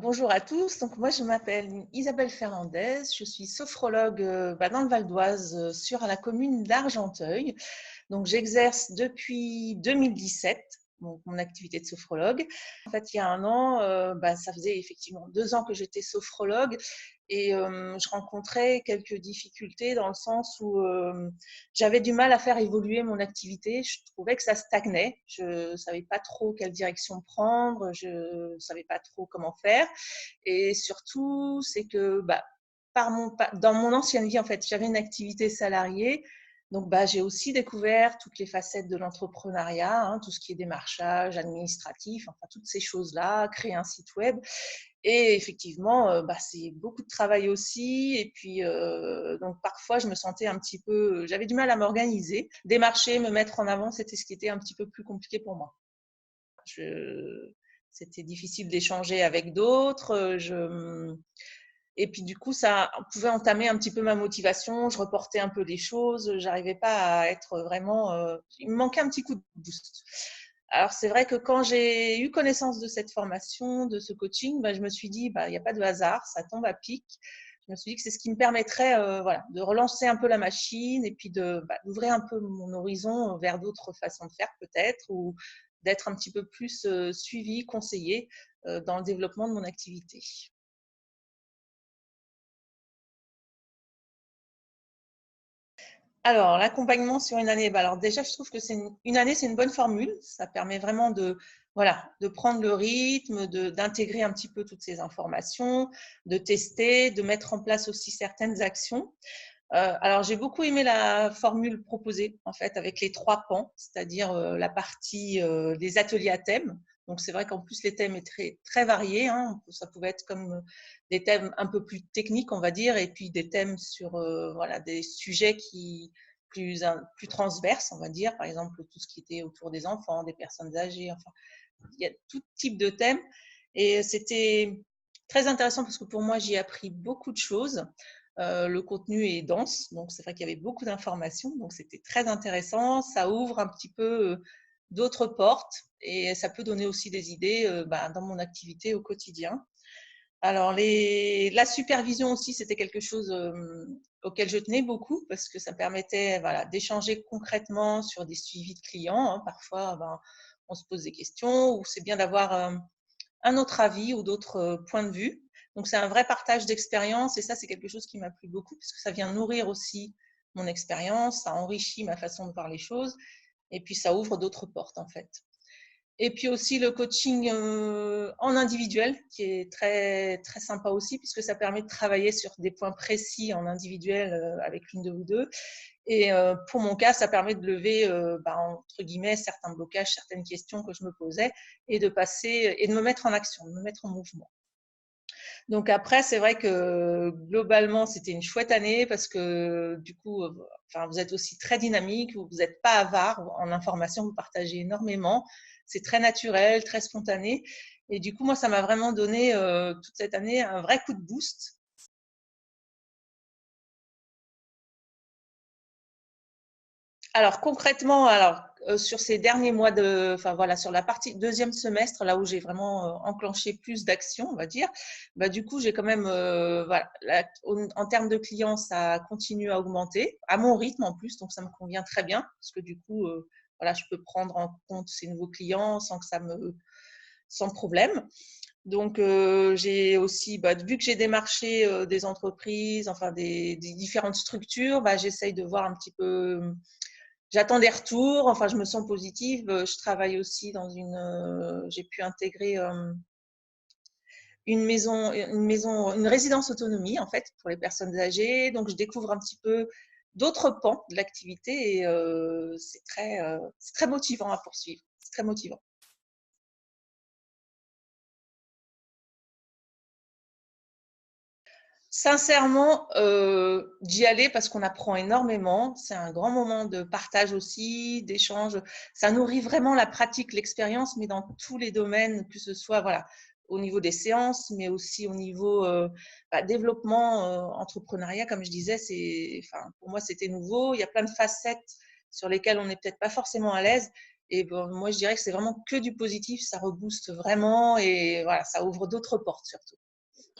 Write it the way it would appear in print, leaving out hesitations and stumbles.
Bonjour à tous. Donc, moi, je m'appelle Isabelle Fernandez. Je suis sophrologue dans le Val d'Oise, sur la commune d'Argenteuil. Donc, j'exerce depuis 2017 mon activité de sophrologue. En fait, il y a un an, ça faisait effectivement 2 ans que j'étais sophrologue et je rencontrais quelques difficultés dans le sens où j'avais du mal à faire évoluer mon activité. Je trouvais que ça stagnait. Je ne savais pas trop quelle direction prendre. Je ne savais pas trop comment faire. Et surtout, c'est que dans mon ancienne vie, en fait, j'avais une activité salariée. Donc, j'ai aussi découvert toutes les facettes de l'entrepreneuriat, tout ce qui est démarchage, administratif, enfin, toutes ces choses-là, créer un site web. Et effectivement, c'est beaucoup de travail aussi. Et puis, donc, parfois, je me sentais un petit peu… J'avais du mal à m'organiser. Démarcher, me mettre en avant, c'était ce qui était un petit peu plus compliqué pour moi. C'était difficile d'échanger avec d'autres. Et puis du coup, ça pouvait entamer un petit peu ma motivation. Je reportais un peu les choses. J'arrivais pas à être vraiment… il me manquait un petit coup de boost. Alors c'est vrai que quand j'ai eu connaissance de cette formation, de ce coaching, je me suis dit, il n'y a pas de hasard, ça tombe à pic. Je me suis dit que c'est ce qui me permettrait de relancer un peu la machine et puis d'ouvrir un peu mon horizon vers d'autres façons de faire peut-être, ou d'être un petit peu plus suivi, conseillé dans le développement de mon activité. Alors, l'accompagnement sur une année, alors déjà, je trouve que une année, c'est une bonne formule. Ça permet vraiment de prendre le rythme, d'intégrer un petit peu toutes ces informations, de tester, de mettre en place aussi certaines actions. Alors, j'ai beaucoup aimé la formule proposée, en fait, avec les 3 pans, c'est-à-dire la partie des ateliers à thème. Donc, c'est vrai qu'en plus, les thèmes étaient très variés. Ça pouvait être comme des thèmes un peu plus techniques, on va dire, et puis des thèmes sur des sujets plus transverses, on va dire. Par exemple, tout ce qui était autour des enfants, des personnes âgées. Enfin, il y a tout type de thèmes. Et c'était très intéressant parce que pour moi, j'y ai appris beaucoup de choses. Le contenu est dense, donc c'est vrai qu'il y avait beaucoup d'informations, donc c'était très intéressant. Ça ouvre un petit peu d'autres portes et ça peut donner aussi des idées dans mon activité au quotidien. Alors, la supervision aussi, c'était quelque chose auquel je tenais beaucoup parce que ça permettait d'échanger concrètement sur des suivis de clients. Parfois, on se pose des questions ou c'est bien d'avoir un autre avis ou d'autres points de vue. Donc, c'est un vrai partage d'expérience et ça, c'est quelque chose qui m'a plu beaucoup parce que ça vient nourrir aussi mon expérience, ça enrichit ma façon de voir les choses et puis ça ouvre d'autres portes en fait. Et puis aussi le coaching en individuel qui est très, très sympa aussi puisque ça permet de travailler sur des points précis en individuel avec l'une de vous deux. Et pour mon cas, ça permet de lever, entre guillemets, certains blocages, certaines questions que je me posais et de passer et de me mettre en action, de me mettre en mouvement. Donc après, c'est vrai que globalement, c'était une chouette année parce que du coup, vous êtes aussi très dynamique, vous n'êtes pas avare en information, vous partagez énormément. C'est très naturel, très spontané. Et du coup, moi, ça m'a vraiment donné toute cette année un vrai coup de boost. Alors concrètement, sur ces derniers mois sur la partie deuxième semestre, là où j'ai vraiment enclenché plus d'actions, on va dire, du coup j'ai quand même, en termes de clients, ça continue à augmenter, à mon rythme en plus, donc ça me convient très bien, parce que du coup, je peux prendre en compte ces nouveaux clients sans problème. Donc, j'ai aussi, vu que j'ai démarché des entreprises, enfin des différentes structures, j'essaye de voir un petit peu. J'attends des retours, enfin je me sens positive. Je travaille aussi j'ai pu intégrer une résidence autonomie en fait pour les personnes âgées. Donc je découvre un petit peu d'autres pans de l'activité et c'est très motivant à poursuivre. C'est très motivant. Sincèrement, d'y aller parce qu'on apprend énormément. C'est un grand moment de partage aussi, d'échange. Ça nourrit vraiment la pratique, l'expérience, mais dans tous les domaines, que ce soit au niveau des séances, mais aussi au niveau développement, entrepreneuriat, comme je disais. Pour moi, c'était nouveau. Il y a plein de facettes sur lesquelles on n'est peut-être pas forcément à l'aise. Et bon, moi, je dirais que c'est vraiment que du positif, ça rebooste vraiment et voilà, ça ouvre d'autres portes surtout.